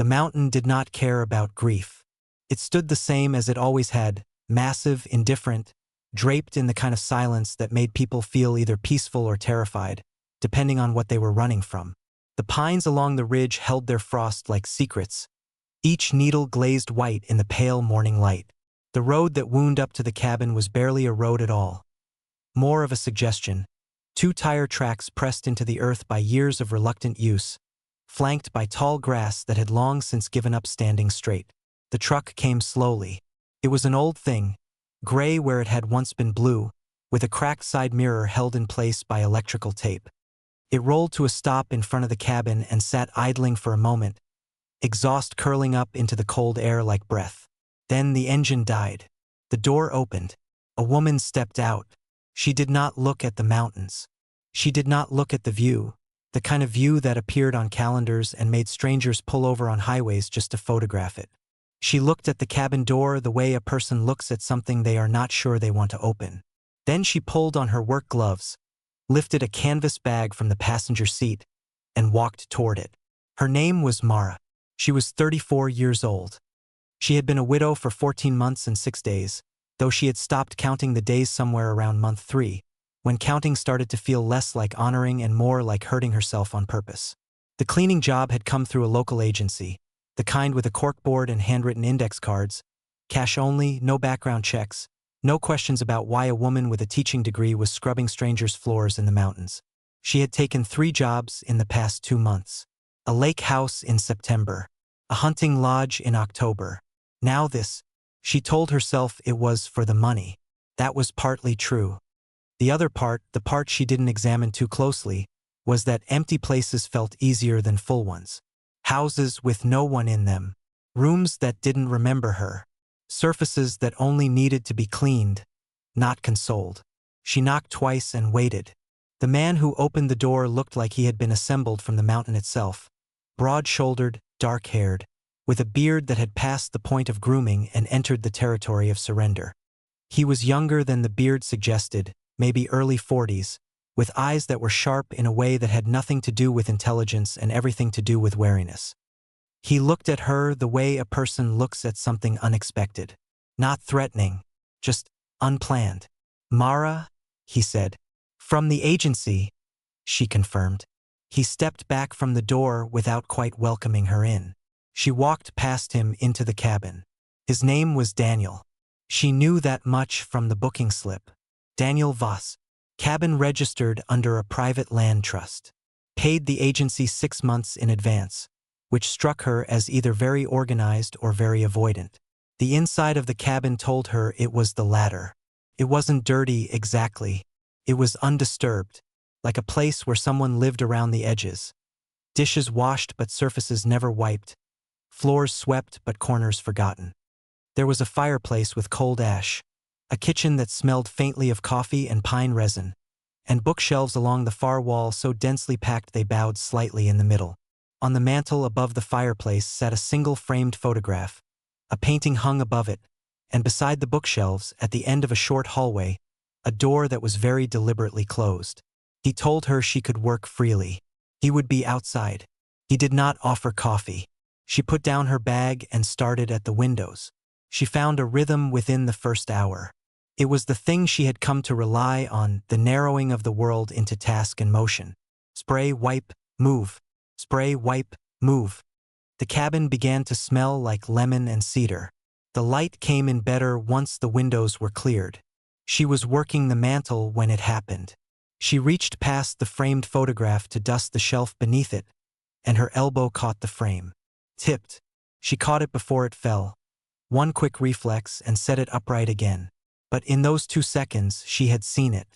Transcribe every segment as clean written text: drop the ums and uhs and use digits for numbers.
The mountain did not care about grief. It stood the same as it always had, massive, indifferent, draped in the kind of silence that made people feel either peaceful or terrified, depending on what they were running from. The pines along the ridge held their frost like secrets, each needle glazed white in the pale morning light. The road that wound up to the cabin was barely a road at all. More of a suggestion. 2 tire tracks pressed into the earth by years of reluctant use, flanked by tall grass that had long since given up standing straight. The truck came slowly. It was an old thing, gray where it had once been blue, with a cracked side mirror held in place by electrical tape. It rolled to a stop in front of the cabin and sat idling for a moment, exhaust curling up into the cold air like breath. Then the engine died. The door opened. A woman stepped out. She did not look at the mountains. She did not look at the view, the kind of view that appeared on calendars and made strangers pull over on highways just to photograph it. She looked at the cabin door the way a person looks at something they are not sure they want to open. Then she pulled on her work gloves, lifted a canvas bag from the passenger seat, and walked toward it. Her name was Mara. She was 34 years old. She had been a widow for 14 months and 6 days, though she had stopped counting the days somewhere around month 3, when counting started to feel less like honoring and more like hurting herself on purpose. The cleaning job had come through a local agency, the kind with a corkboard and handwritten index cards, cash only, no background checks, no questions about why a woman with a teaching degree was scrubbing strangers' floors in the mountains. She had taken 3 jobs in the past 2 months. A lake house in September, a hunting lodge in October. Now this. She told herself it was for the money. That was partly true. The other part, the part she didn't examine too closely, was that empty places felt easier than full ones. Houses with no one in them. Rooms that didn't remember her. Surfaces that only needed to be cleaned, not consoled. She knocked twice and waited. The man who opened the door looked like he had been assembled from the mountain itself. Broad-shouldered, dark-haired, with a beard that had passed the point of grooming and entered the territory of surrender. He was younger than the beard suggested, maybe early 40s, with eyes that were sharp in a way that had nothing to do with intelligence and everything to do with wariness. He looked at her the way a person looks at something unexpected. Not threatening, just unplanned. "Mara," he said. "From the agency," she confirmed. He stepped back from the door without quite welcoming her in. She walked past him into the cabin. His name was Daniel. She knew that much from the booking slip. Daniel Voss. Cabin registered under a private land trust. Paid the agency 6 months in advance, which struck her as either very organized or very avoidant. The inside of the cabin told her it was the latter. It wasn't dirty exactly. It was undisturbed, like a place where someone lived around the edges. Dishes washed but surfaces never wiped. Floors swept but corners forgotten. There was a fireplace with cold ash, a kitchen that smelled faintly of coffee and pine resin, and bookshelves along the far wall so densely packed they bowed slightly in the middle. On the mantel above the fireplace sat a single framed photograph. A painting hung above it, and beside the bookshelves, at the end of a short hallway, a door that was very deliberately closed. He told her she could work freely. He would be outside. He did not offer coffee. She put down her bag and started at the windows. She found a rhythm within the first hour. It was the thing she had come to rely on, the narrowing of the world into task and motion. Spray, wipe, move. Spray, wipe, move. The cabin began to smell like lemon and cedar. The light came in better once the windows were cleared. She was working the mantel when it happened. She reached past the framed photograph to dust the shelf beneath it, and her elbow caught the frame. Tipped. She caught it before it fell. One quick reflex and set it upright again. But in those 2 seconds, she had seen it.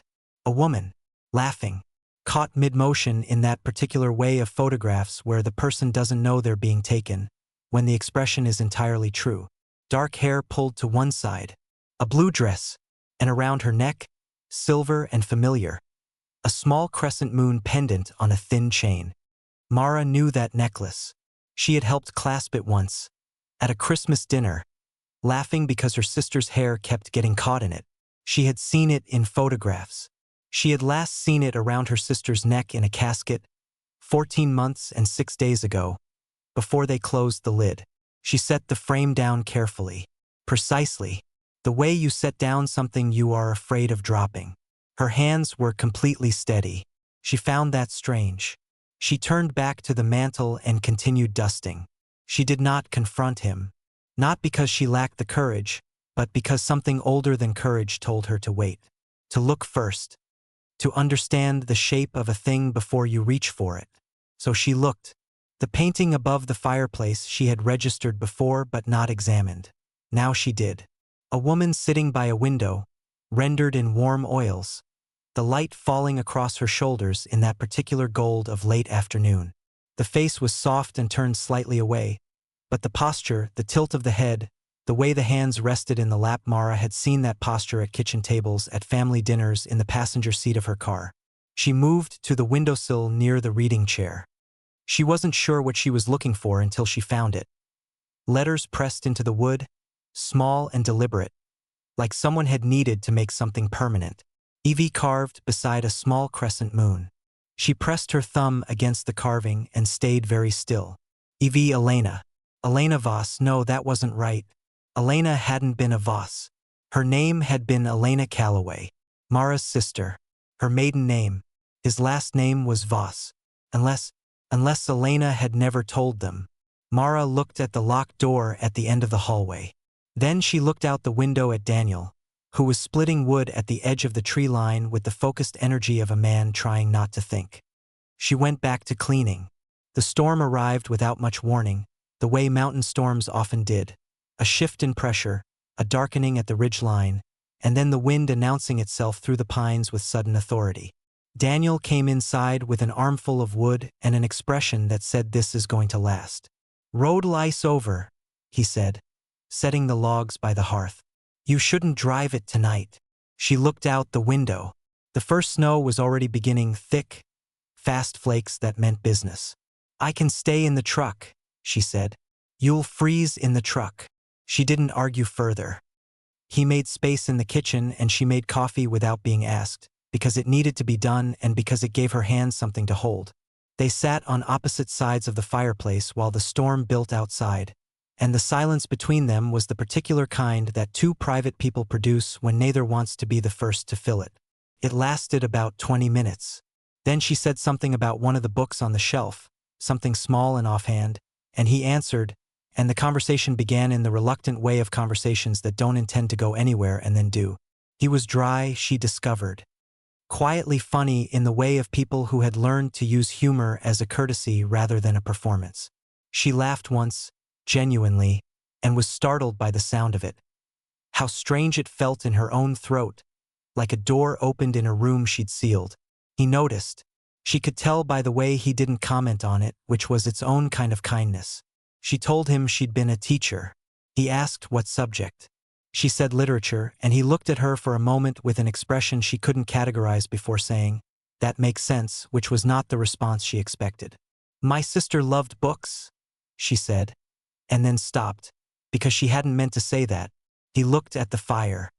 A woman, laughing, caught mid-motion in that particular way of photographs where the person doesn't know they're being taken, when the expression is entirely true. Dark hair pulled to one side, a blue dress, and around her neck, silver and familiar, a small crescent moon pendant on a thin chain. Mara knew that necklace. She had helped clasp it once, at a Christmas dinner, laughing because her sister's hair kept getting caught in it. She had seen it in photographs. She had last seen it around her sister's neck in a casket, 14 months and 6 days ago, before they closed the lid. She set the frame down carefully. Precisely. The way you set down something you are afraid of dropping. Her hands were completely steady. She found that strange. She turned back to the mantel and continued dusting. She did not confront him. Not because she lacked the courage, but because something older than courage told her to wait. To look first. To understand the shape of a thing before you reach for it. So she looked. The painting above the fireplace she had registered before but not examined. Now she did. A woman sitting by a window, rendered in warm oils. The light falling across her shoulders in that particular gold of late afternoon. The face was soft and turned slightly away, but the posture, the tilt of the head, the way the hands rested in the lap. Mara had seen that posture at kitchen tables, at family dinners, in the passenger seat of her car. She moved to the windowsill near the reading chair. She wasn't sure what she was looking for until she found it. Letters pressed into the wood, small and deliberate, like someone had needed to make something permanent. Evie carved beside a small crescent moon. She pressed her thumb against the carving and stayed very still. Evie Elena. Elena Voss. No, that wasn't right. Elena hadn't been a Voss. Her name had been Elena Calloway, Mara's sister. Her maiden name. His last name was Voss. Unless Elena had never told them. Mara looked at the locked door at the end of the hallway. Then she looked out the window at Daniel, who was splitting wood at the edge of the tree line with the focused energy of a man trying not to think. She went back to cleaning. The storm arrived without much warning, the way mountain storms often did. A shift in pressure, a darkening at the ridge line, and then the wind announcing itself through the pines with sudden authority. Daniel came inside with an armful of wood and an expression that said, "This is going to last." "Road lice over," he said, setting the logs by the hearth. "You shouldn't drive it tonight." She looked out the window. The first snow was already beginning, thick, fast flakes that meant business. "I can stay in the truck," she said. "You'll freeze in the truck." She didn't argue further. He made space in the kitchen and she made coffee without being asked, because it needed to be done and because it gave her hands something to hold. They sat on opposite sides of the fireplace while the storm built outside, and the silence between them was the particular kind that two private people produce when neither wants to be the first to fill it. It lasted about 20 minutes. Then she said something about one of the books on the shelf, something small and offhand, and he answered, and the conversation began in the reluctant way of conversations that don't intend to go anywhere and then do. He was dry, she discovered. Quietly funny in the way of people who had learned to use humor as a courtesy rather than a performance. She laughed once, genuinely, and was startled by the sound of it. How strange it felt in her own throat, like a door opened in a room she'd sealed. He noticed. She could tell by the way he didn't comment on it, which was its own kind of kindness. She told him she'd been a teacher. He asked what subject. She said literature, and he looked at her for a moment with an expression she couldn't categorize before saying, "That makes sense," which was not the response she expected. "My sister loved books," she said, and then stopped, because she hadn't meant to say that. He looked at the fire.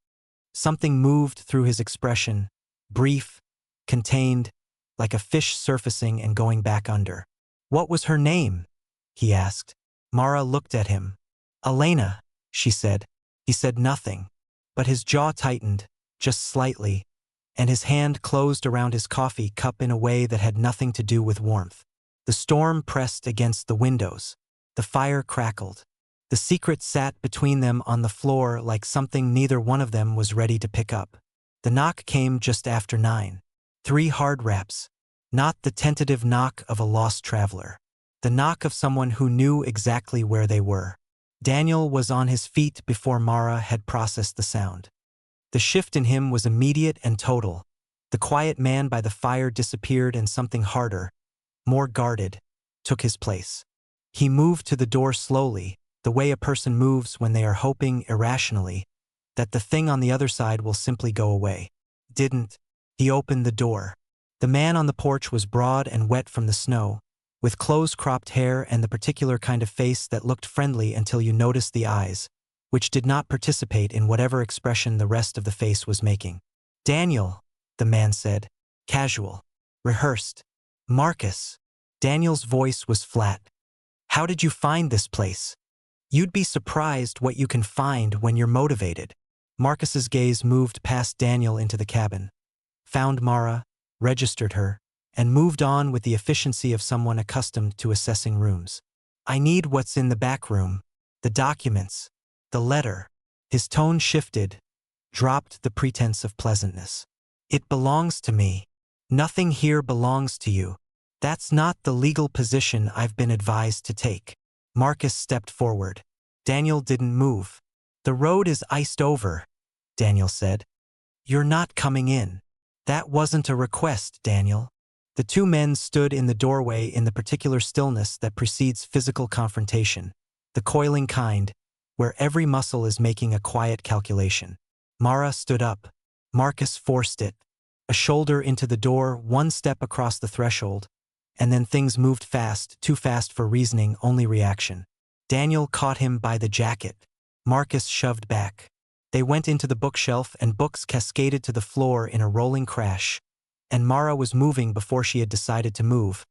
Something moved through his expression, brief, contained, like a fish surfacing and going back under. "What was her name?" he asked. Mara looked at him. "Elena," she said. He said nothing, but his jaw tightened, just slightly, and his hand closed around his coffee cup in a way that had nothing to do with warmth. The storm pressed against the windows. The fire crackled. The secret sat between them on the floor like something neither one of them was ready to pick up. The knock came just after 9. 3 hard raps. Not the tentative knock of a lost traveler. The knock of someone who knew exactly where they were. Daniel was on his feet before Mara had processed the sound. The shift in him was immediate and total. The quiet man by the fire disappeared and something harder, more guarded, took his place. He moved to the door slowly, the way a person moves when they are hoping irrationally that the thing on the other side will simply go away. Didn't. He opened the door. The man on the porch was broad and wet from the snow, with close-cropped hair and the particular kind of face that looked friendly until you noticed the eyes, which did not participate in whatever expression the rest of the face was making. "Daniel," the man said, casual, rehearsed. "Marcus." Daniel's voice was flat. How did you find this place? You'd be surprised what you can find when you're motivated. Marcus's gaze moved past Daniel into the cabin, found Mara, registered her, and moved on with the efficiency of someone accustomed to assessing rooms. I need what's in the back room, the documents, the letter. His tone shifted, dropped the pretense of pleasantness. It belongs to me. Nothing here belongs to you. That's not the legal position I've been advised to take. Marcus stepped forward. Daniel didn't move. The road is iced over, Daniel said. You're not coming in. That wasn't a request, Daniel. The two men stood in the doorway in the particular stillness that precedes physical confrontation, the coiling kind, where every muscle is making a quiet calculation. Mara stood up. Marcus forced it. A shoulder into the door, one step across the threshold, and then things moved fast, too fast for reasoning, only reaction. Daniel caught him by the jacket. Marcus shoved back. They went into the bookshelf and books cascaded to the floor in a rolling crash. And Mara was moving before she had decided to move,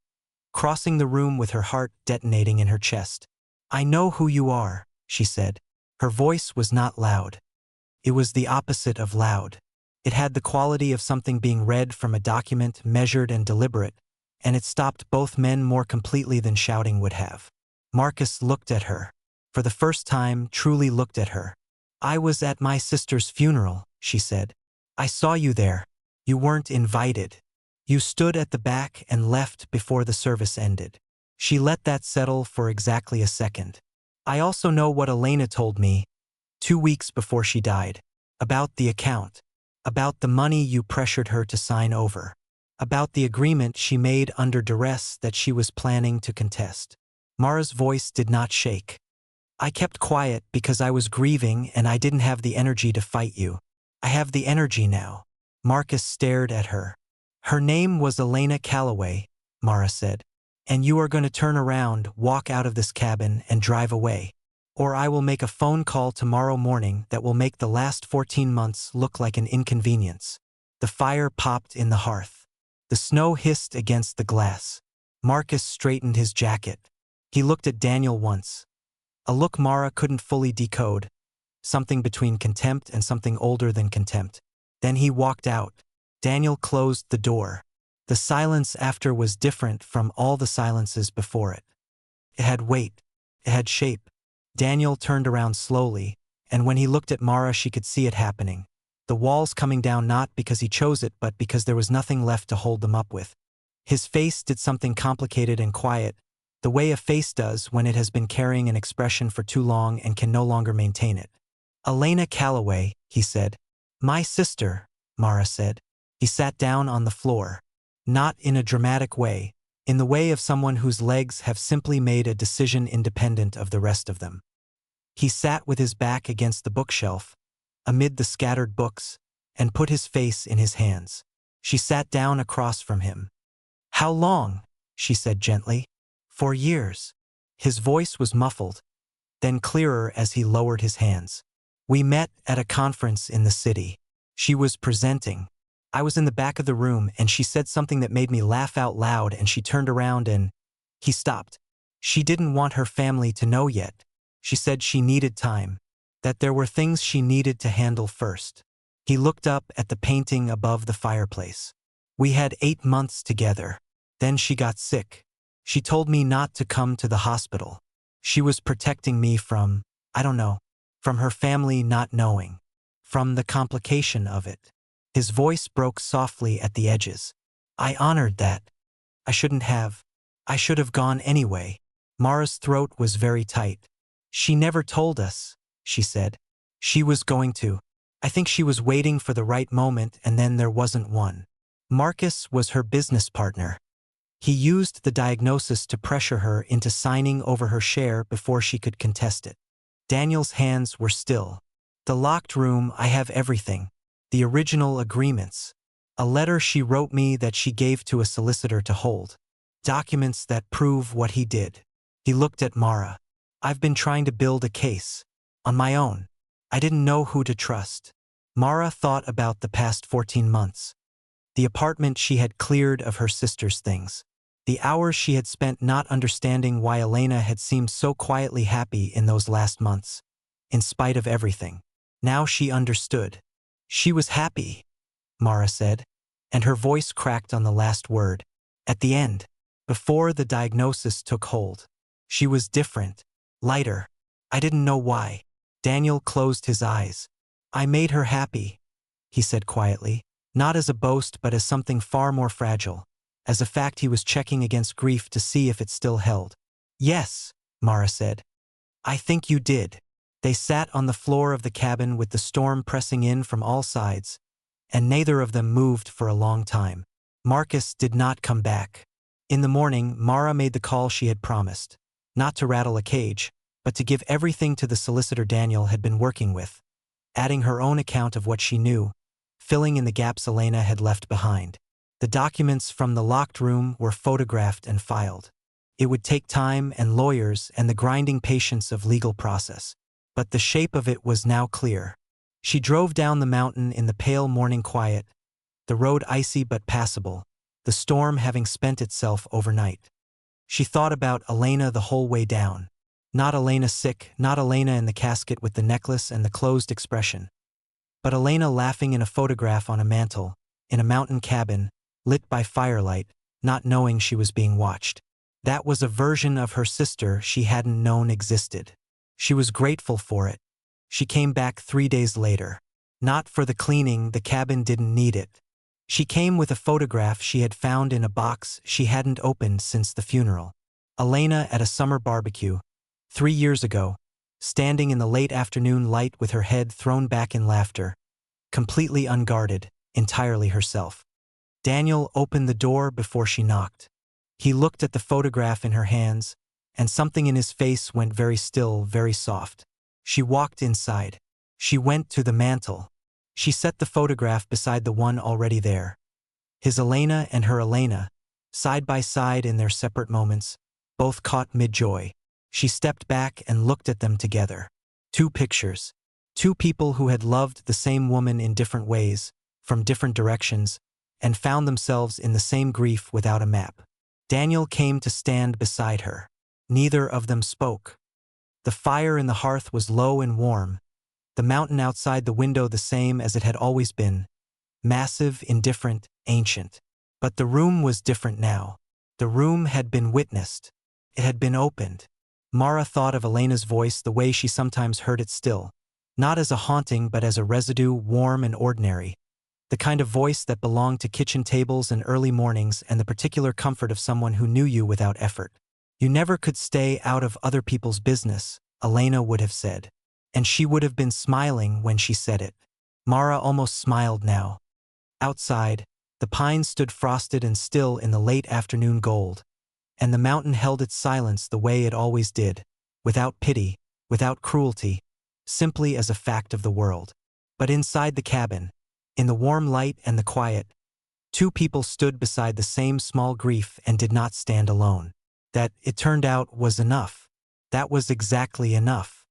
crossing the room with her heart detonating in her chest. I know who you are, she said. Her voice was not loud. It was the opposite of loud. It had the quality of something being read from a document, measured and deliberate, and it stopped both men more completely than shouting would have. Marcus looked at her. For the first time, truly looked at her. I was at my sister's funeral, she said. I saw you there. You weren't invited. You stood at the back and left before the service ended. She let that settle for exactly a second. I also know what Elena told me 2 weeks before she died. About the account. About the money you pressured her to sign over. About the agreement she made under duress that she was planning to contest. Mara's voice did not shake. I kept quiet because I was grieving and I didn't have the energy to fight you. I have the energy now. Marcus stared at her. Her name was Elena Calloway, Mara said. And you are going to turn around, walk out of this cabin, and drive away. Or I will make a phone call tomorrow morning that will make the last 14 months look like an inconvenience. The fire popped in the hearth. The snow hissed against the glass. Marcus straightened his jacket. He looked at Daniel once. A look Mara couldn't fully decode. Something between contempt and something older than contempt. Then he walked out. Daniel closed the door. The silence after was different from all the silences before it. It had weight. It had shape. Daniel turned around slowly, and when he looked at Mara she could see it happening. The walls coming down not because he chose it but because there was nothing left to hold them up with. His face did something complicated and quiet, the way a face does when it has been carrying an expression for too long and can no longer maintain it. Elena Calloway, he said. My sister, Mara said. He sat down on the floor. Not in a dramatic way, in the way of someone whose legs have simply made a decision independent of the rest of them. He sat with his back against the bookshelf, amid the scattered books, and put his face in his hands. She sat down across from him. How long? She said gently. 4 years. His voice was muffled, then clearer as he lowered his hands. We met at a conference in the city. She was presenting. I was in the back of the room and she said something that made me laugh out loud and she turned around and… He stopped. She didn't want her family to know yet. She said she needed time, that there were things she needed to handle first. He looked up at the painting above the fireplace. We had 8 months together. Then she got sick. She told me not to come to the hospital. She was protecting me from, I don't know, from her family not knowing, from the complication of it. His voice broke softly at the edges. I honored that. I shouldn't have. I should have gone anyway. Mara's throat was very tight. She never told us, she said. She was going to. I think she was waiting for the right moment and then there wasn't one. Marcus was her business partner. He used the diagnosis to pressure her into signing over her share before she could contest it. Daniel's hands were still. The locked room, I have everything. The original agreements. A letter she wrote me that she gave to a solicitor to hold. Documents that prove what he did. He looked at Mara. I've been trying to build a case. On my own. I didn't know who to trust. Mara thought about the past 14 months. The apartment she had cleared of her sister's things. The hours she had spent not understanding why Elena had seemed so quietly happy in those last months, in spite of everything. Now she understood. She was happy, Mara said, and her voice cracked on the last word. At the end, before the diagnosis took hold. She was different, lighter. I didn't know why. Daniel closed his eyes. I made her happy, he said quietly, not as a boast but as something far more fragile, as a fact he was checking against grief to see if it still held. Yes, Mara said. I think you did. They sat on the floor of the cabin with the storm pressing in from all sides, and neither of them moved for a long time. Marcus did not come back. In the morning, Mara made the call she had promised, not to rattle a cage, but to give everything to the solicitor Daniel had been working with, adding her own account of what she knew, filling in the gaps Elena had left behind. The documents from the locked room were photographed and filed. It would take time and lawyers and the grinding patience of legal process, but the shape of it was now clear. She drove down the mountain in the pale morning quiet, the road icy but passable, the storm having spent itself overnight. She thought about Elena the whole way down. Not Elena sick, not Elena in the casket with the necklace and the closed expression, but Elena laughing in a photograph on a mantel, in a mountain cabin, lit by firelight, not knowing she was being watched. That was a version of her sister she hadn't known existed. She was grateful for it. She came back 3 days later. Not for the cleaning, the cabin didn't need it. She came with a photograph she had found in a box she hadn't opened since the funeral. Elena at a summer barbecue, 3 years ago, standing in the late afternoon light with her head thrown back in laughter, completely unguarded, entirely herself. Daniel opened the door before she knocked. He looked at the photograph in her hands, and something in his face went very still, very soft. She walked inside. She went to the mantel. She set the photograph beside the one already there. His Elena and her Elena, side by side in their separate moments, both caught mid-joy. She stepped back and looked at them together. 2 pictures. 2 people who had loved the same woman in different ways, from different directions, and found themselves in the same grief without a map. Daniel came to stand beside her. Neither of them spoke. The fire in the hearth was low and warm, the mountain outside the window the same as it had always been, massive, indifferent, ancient. But the room was different now. The room had been witnessed. It had been opened. Mara thought of Elena's voice the way she sometimes heard it still, not as a haunting but as a residue, warm and ordinary, the kind of voice that belonged to kitchen tables and early mornings and the particular comfort of someone who knew you without effort. You never could stay out of other people's business, Elena would have said. And she would have been smiling when she said it. Mara almost smiled now. Outside, the pines stood frosted and still in the late afternoon gold, and the mountain held its silence the way it always did, without pity, without cruelty, simply as a fact of the world. But inside the cabin, in the warm light and the quiet, 2 people stood beside the same small grief and did not stand alone. That, it turned out, was enough. That was exactly enough.